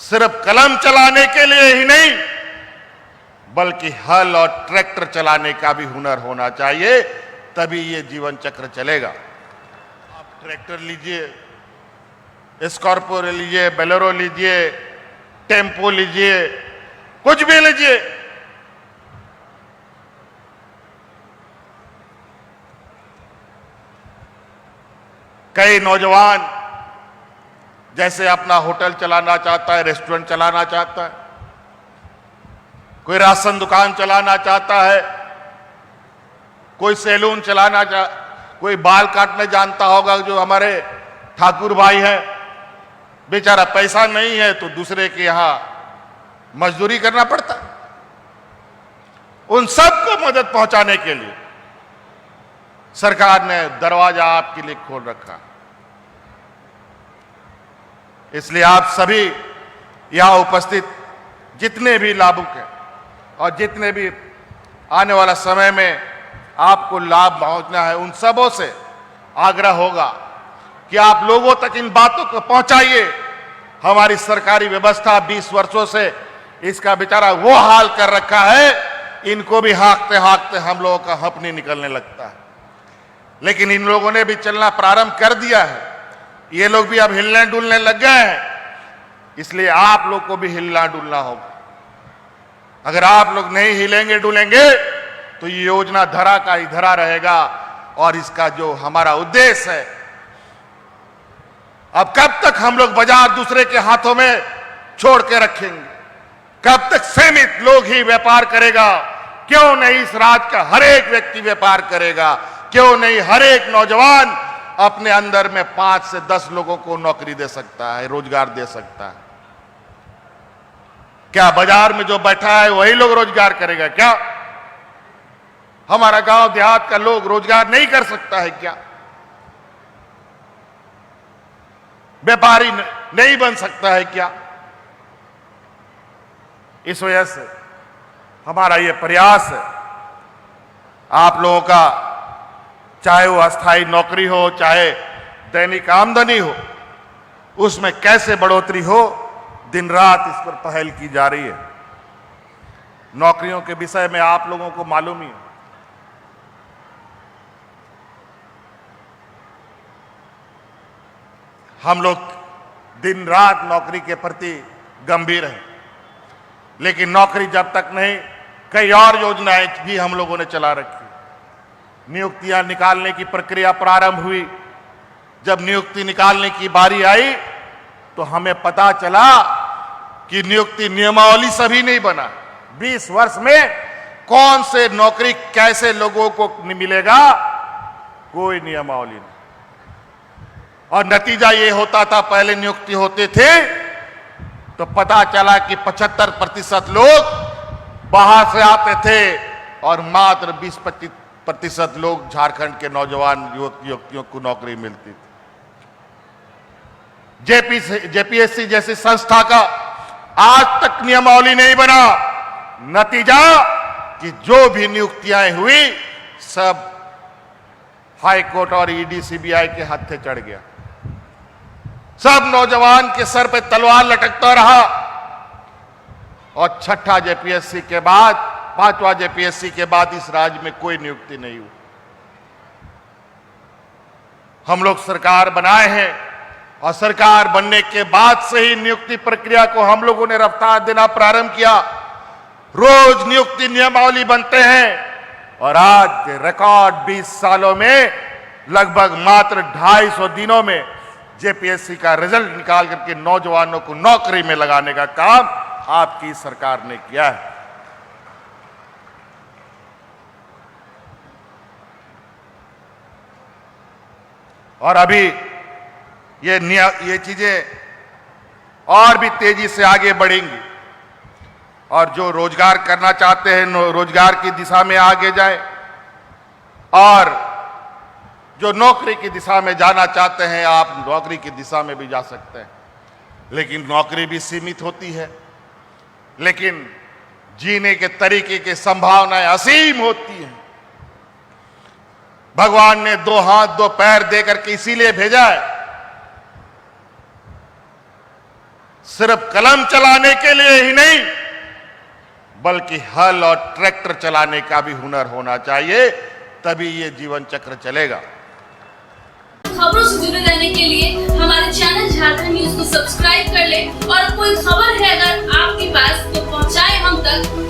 सिर्फ कलम चलाने के लिए ही नहीं बल्कि हल और ट्रैक्टर चलाने का भी हुनर होना चाहिए, तभी ये जीवन चक्र चलेगा। आप ट्रैक्टर लीजिए, स्कॉर्पियो लीजिए, बोलेरो लीजिए, टेम्पो लीजिए, कुछ भी लीजिए, कई नौजवान जैसे अपना होटल चलाना चाहता है, रेस्टोरेंट चलाना चाहता है, कोई राशन दुकान चलाना चाहता है, कोई सैलून चलाना कोई बाल काटने जानता होगा। जो हमारे ठाकुर भाई हैं, बेचारा पैसा नहीं है तो दूसरे के यहां मजदूरी करना पड़ता है। उन सबको मदद पहुंचाने के लिए सरकार ने दरवाजा आपके लिए खोल रखा। इसलिए आप सभी यहां उपस्थित जितने भी लाभुक हैं और जितने भी आने वाला समय में आपको लाभ पहुंचना है, उन सबों से आग्रह होगा कि आप लोगों तक इन बातों को पहुंचाइए। हमारी सरकारी व्यवस्था 20 वर्षों से इसका बेचारा वो हाल कर रखा है, इनको भी हाँकते हाँकते हम लोगों का हप नहीं निकलने लगता है। लेकिन इन लोगों ने भी चलना प्रारंभ कर दिया है, ये लोग भी अब हिलने डुलने लग गए हैं। इसलिए आप लोग को भी हिलना डुलना होगा। अगर आप लोग नहीं हिलेंगे डुलेंगे तो ये योजना धरा का ही धरा रहेगा। और इसका जो हमारा उद्देश्य है, अब कब तक हम लोग बाजार दूसरे के हाथों में छोड़ के रखेंगे? कब तक सीमित लोग ही व्यापार करेगा? क्यों नहीं इस राज्य का हर एक व्यक्ति व्यापार करेगा? क्यों नहीं हर एक नौजवान अपने अंदर में 5 से 10 लोगों को नौकरी दे सकता है, रोजगार दे सकता है? क्या बाजार में जो बैठा है वही लोग रोजगार करेगा क्या? हमारा गांव देहात का लोग रोजगार नहीं कर सकता है क्या? व्यापारी नहीं बन सकता है क्या? इस वजह से हमारा यह प्रयास है, आप लोगों का, चाहे वो अस्थायी नौकरी हो, चाहे दैनिक आमदनी हो, उसमें कैसे बढ़ोतरी हो, दिन रात इस पर पहल की जा रही है। नौकरियों के विषय में आप लोगों को मालूम ही है, हम लोग दिन रात नौकरी के प्रति गंभीर हैं। लेकिन नौकरी जब तक नहीं, कई और योजनाएं भी हम लोगों ने चला रखी। नियुक्तियां निकालने की प्रक्रिया प्रारंभ हुई। जब नियुक्ति निकालने की बारी आई तो हमें पता चला कि नियुक्ति नियमावली सभी नहीं बना। 20 वर्ष में कौन से नौकरी कैसे लोगों को मिलेगा, कोई नियमावली नहीं। और नतीजा ये होता था, पहले नियुक्ति होते थे तो पता चला कि 75% लोग बाहर से आते थे और मात्र 20-25% लोग झारखंड के नौजवान युवक युवतियों को नौकरी मिलती थी। जेपीएससी जैसी संस्था का आज तक नियमावली नहीं बना। नतीजा कि जो भी नियुक्तियां हुई सब हाई कोर्ट और ईडी सीबीआई के हत्थे चढ़ गया। सब नौजवान के सर पे तलवार लटकता रहा। और छठा जेपीएससी के बाद, 5वां जेपीएससी के बाद इस राज्य में कोई नियुक्ति नहीं हुई। हम लोग सरकार बनाए हैं और सरकार बनने के बाद से ही नियुक्ति प्रक्रिया को हम लोगों ने रफ्तार देना प्रारंभ किया। रोज नियुक्ति नियमावली बनते हैं और आज के रिकॉर्ड 20 सालों में लगभग मात्र 250 दिनों में जेपीएससी का रिजल्ट निकाल करके नौजवानों को नौकरी में लगाने का काम आपकी सरकार ने किया है। और अभी ये चीजें और भी तेजी से आगे बढ़ेंगी और जो रोजगार करना चाहते हैं रोजगार की दिशा में आगे जाए और जो नौकरी की दिशा में जाना चाहते हैं आप नौकरी की दिशा में भी जा सकते हैं। लेकिन नौकरी भी सीमित होती है, लेकिन जीने के तरीके की संभावनाएं असीम होती हैं। भगवान ने 2 हाथ 2 पैर देकर के इसीलिए भेजा है सिर्फ कलम चलाने के लिए ही नहीं बल्कि हल और ट्रैक्टर चलाने का भी हुनर होना चाहिए, तभी ये जीवन चक्र चलेगा। खबरों से जुड़े रहने के लिए हमारे चैनल झारखंड न्यूज को सब्सक्राइब कर ले और कोई खबर है अगर आपके पास तो पहुंचाए हम तक